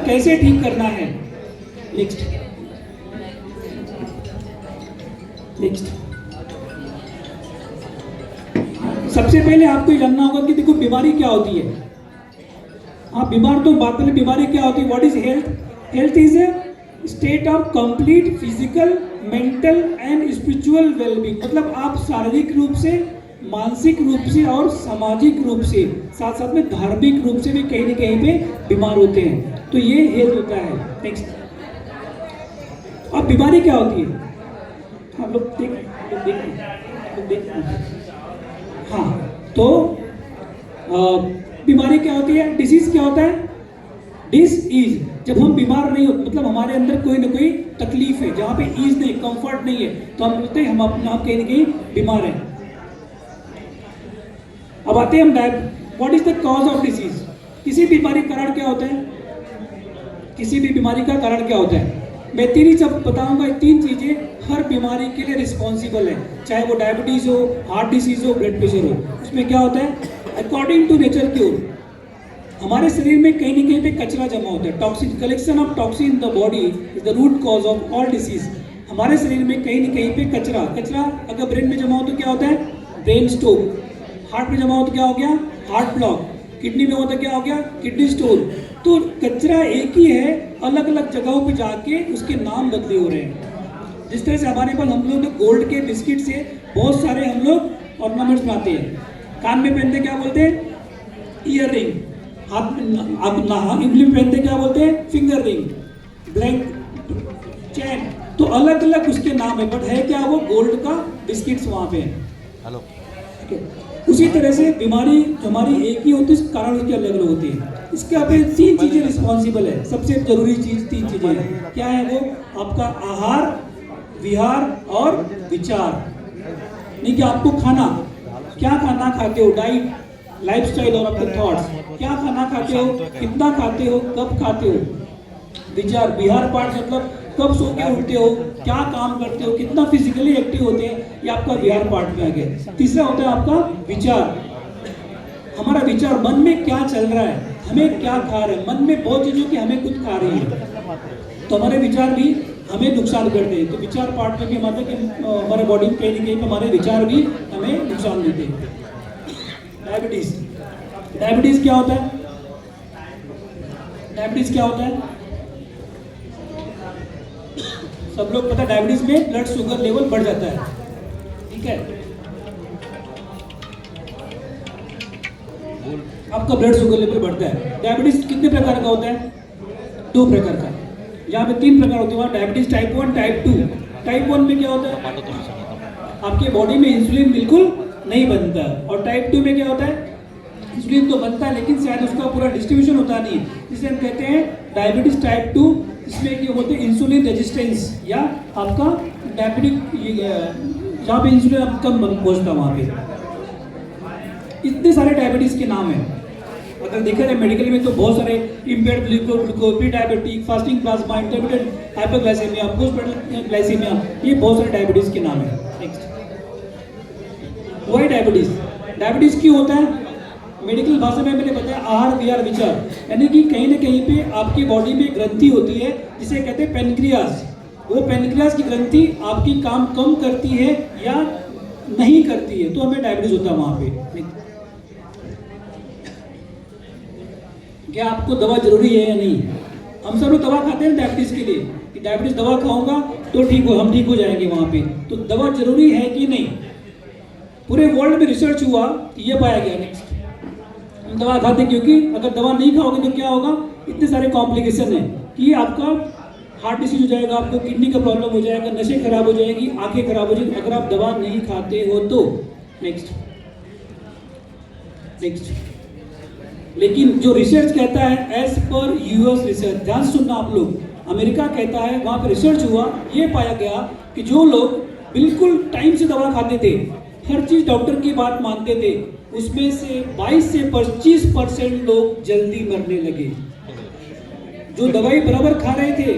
कैसे ठीक करना है। नेक्स्ट नेक्स्ट सबसे पहले आपको ये जानना होगा कि देखो बीमारी क्या होती है। आप बीमार तो बात करें, बीमारी क्या होती है। What is health? Health is a state of complete physical, mental and spiritual wellbeing. मतलब आप शारीरिक रूप से, मानसिक रूप से और सामाजिक रूप से, साथ साथ में धार्मिक रूप से भी कहीं न कहीं पे बीमार होते हैं, तो ये हेल्थ होता है। नेक्स्ट, अब बीमारी क्या होती है? हम लोग देख हाँ, तो बीमारी क्या होती है? डिसीज क्या होता है? डिस-ईज, जब हम बीमार नहीं होते, मतलब हमारे अंदर कोई ना कोई तकलीफ है, जहाँ पे ईज नहीं, कंफर्ट नहीं है, तो हम बोलते हैं हम अपने आप कहीं ना कहीं बीमार हैं। अब आते हैं हम what is the cause of disease. किसी बीमारी का कारण क्या होता है? किसी भी बीमारी का कारण क्या होता है? मैं तीन ही सब बताऊंगा। तीन चीजें हर बीमारी के लिए रिस्पॉन्सिबल है, चाहे वो डायबिटीज हो, हार्ट डिसीज हो, ब्लड प्रेशर हो। उसमें क्या होता है? अकॉर्डिंग टू नेचर क्योर, हमारे शरीर में कहीं ना कहीं पे कचरा जमा होता है। Toxin, collection of toxin in the body is the root cause of all disease. हमारे शरीर में कहीं ना कहीं पे कचरा अगर ब्रेन में जमा हो तो क्या होता है? Brain stroke. हार्ट में जमा हो तो क्या हो गया? Heart block. किडनी में हो तो क्या हो गया? Kidney stone. तो कचरा एक ही है, अलग अलग जगहों पे जाके उसके नाम बदले हो रहे हैं। जिस तरह से हमारे पास हम लोग गोल्ड के बिस्किट से बहुत सारे हम लोग ऑर्नामेंट्स बनाते हैं। कान में पहनते क्या बोलते हैं? Ear ring. हाथ में, आप इंगली में पहनते क्या बोलते हैं? फिंगर रिंग, ब्लैंक चैन। तो अलग अलग उसके नाम है, बट है क्या? वो गोल्ड का बिस्किट्स वहाँ पे है। हेलो, उसी तरह से बीमारी हमारी एक ही होती है, कारण उसके अलग अलग होती है। इसके आप तीन चीजें रिस्पॉन्सिबल है। सबसे जरूरी चीज तीन चीजें हैं। क्या है वो? आपका आहार, विहार और विचार। नहीं कि आपको खाना, क्या खाना खाते हो, डाइट, लाइफस्टाइल और आपके थॉट्स, क्या खाना खाते हो, कितना खाते हो, कब खाते हो। विचार, विहार पार्ट मतलब कब सो के उठते हो, क्या काम करते हो, कितना फिजिकली एक्टिव होते हैं, ये आपका विहार पार्ट में आ गया। तीसरा होता है आपका विचार। हमारा विचार, मन में क्या चल रहा है, हमें क्या खा रहे हैं। मन में बहुत चीजों की हमें कुछ खा रही है, तो हमारे विचार भी हमें नुकसान करते हैं। तो विचार पार्ट में भी हमारे हमारे बॉडी में कहीं ना कहीं हमारे विचार भी हमें नुकसान देते हैं। डायबिटीज, डायबिटीज क्या होता है? डायबिटीज क्या होता है? सब लोग पता है, डायबिटीज में ब्लड शुगर लेवल बढ़ जाता है। ठीक है, आपका ब्लड शुगर लेवल बढ़ता है। डायबिटीज कितने प्रकार का होता है? दो प्रकार का। यहाँ पे तीन प्रकार होते हैं, डायबिटीज टाइप 1, टाइप 2। टाइप 1 में क्या होता है? आपके बॉडी में इंसुलिन बिल्कुल नहीं बनता है। और टाइप 2 में क्या होता है? इंसुलिन तो बनता है लेकिन शायद उसका पूरा डिस्ट्रीब्यूशन होता नहीं, जिसे हम कहते हैं डायबिटीज टाइप 2। इसमें क्या बोलते हैं? इंसुलिन रेजिस्टेंस, या आपका डायबिटिक, जहाँ पे इंसुलिन आप कम पहुँचता वहाँ पे। इतने सारे डायबिटीज के नाम हैं। अगर देखा जाए मेडिकल में तो बहुत सारे, impaired glucose, pre diabetic, fasting plasma, intermediate hypoglycaemia, post glycaemia, ये बहुत सारे डायबिटीज के नाम है। Next, Y diabetes? डायबिटीज क्यों होता है? मेडिकल भाषा में मैंने बताया आहार, विहार, विचार। यानी कि कहीं ना कहीं पे आपकी बॉडी में ग्रंथि होती है जिसे कहते हैं पेनक्रियास। वो पेनक्रियास की ग्रंथि आपकी काम कम करती है या नहीं करती है, तो हमें डायबिटीज होता है वहां पे। क्या आपको दवा जरूरी है या नहीं? हम सब लोग दवा खाते हैं डायबिटीज के लिए, कि डायबिटीज दवा खाऊंगा तो ठीक हो, हम ठीक हो जाएंगे वहां पे। तो दवा जरूरी है कि नहीं? पूरे वर्ल्ड में रिसर्च हुआ, ये पाया गया। नेक्स्ट, हम दवा खाते क्योंकि अगर दवा नहीं खाओगे तो क्या होगा? इतने सारे कॉम्प्लिकेशन है कि आपका हार्ट डिसीज हो जाएगा, आपको किडनी का प्रॉब्लम हो जाएगा, नशे खराब हो जाएगी, आंखें खराब हो जाएगी, अगर आप दवा नहीं खाते हो तो। नेक्स्ट नेक्स्ट, लेकिन जो रिसर्च कहता है, एज पर यूएस रिसर्च, ध्यान सुनना आप लोग, अमेरिका कहता है, वहां पर रिसर्च हुआ, ये पाया गया कि जो लोग बिल्कुल टाइम से दवा खाते थे, हर चीज डॉक्टर की बात मानते थे, उसमें से 22 से 25% लोग जल्दी मरने लगे। जो दवाई बराबर खा रहे थे।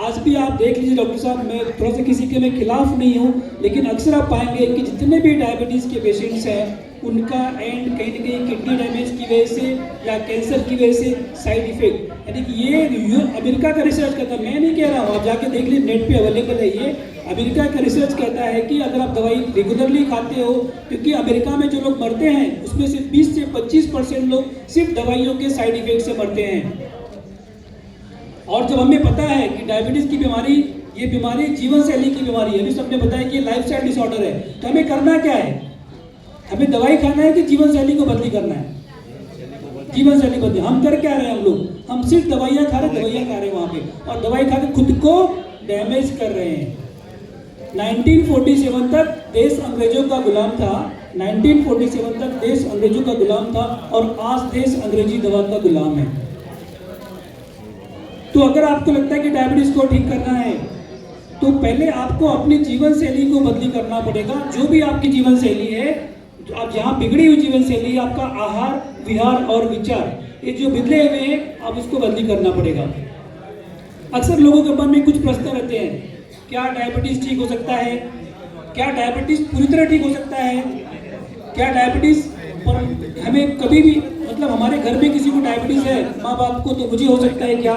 आज भी आप देख लीजिए डॉक्टर साहब, मैं थोड़ा सा किसी के मैं खिलाफ नहीं हूँ, लेकिन अक्सर आप पाएंगे कि जितने भी डायबिटीज़ के पेशेंट्स हैं उनका एंड कहीं ना कहीं किडनी डैमेज की वजह से या कैंसर की वजह से साइड इफेक्ट यानी कि ये अमेरिका का रिसर्च कहता है, मैं नहीं कह रहा हूँ, आप जाके देख लीजिए, नेट पे अवेलेबल है ये। अमेरिका का रिसर्च कहता है कि अगर आप दवाई रेगुलरली खाते हो, क्योंकि अमेरिका में जो लोग मरते हैं उसमें से 20 से 25% लोग सिर्फ दवाइयों के साइड इफेक्ट से मरते हैं। और जब हमें पता है कि डायबिटीज की बीमारी, ये बीमारी जीवन शैली की बीमारी है, अभी सबने बताया कि लाइफस्टाइल डिसऑर्डर है, तो हमें करना क्या है? हमें दवाई खाना है कि जीवन शैली को बदली करना है? जीवन शैली बदली। हम कर क्या रहे हैं? हम सिर्फ दवाइयाँ खा रहे हैं वहाँ पे, और दवाई खा के खुद को डैमेज कर रहे हैं। 1947 तक देश अंग्रेजों का गुलाम था, 1947 तक देश अंग्रेजों का गुलाम था, और आज देश अंग्रेजी दवा का गुलाम है। तो अगर आपको लगता है कि डायबिटीज को ठीक करना है, तो पहले आपको अपनी जीवन शैली को बदली करना पड़ेगा। जो भी आपकी जीवन शैली है, आप जहाँ बिगड़ी हुई जीवन शैली, आपका आहार विहार और विचार, ये जो बिगड़े हुए हैं, आप उसको बदली करना पड़ेगा। अक्सर लोगों के मन में कुछ प्रश्न रहते हैं, क्या डायबिटीज ठीक हो सकता है? क्या डायबिटीज पूरी तरह ठीक हो सकता है? क्या डायबिटीज पर हमें कभी भी, मतलब हमारे घर में किसी को डायबिटीज है, माँ बाप को, तो मुझे हो सकता है क्या?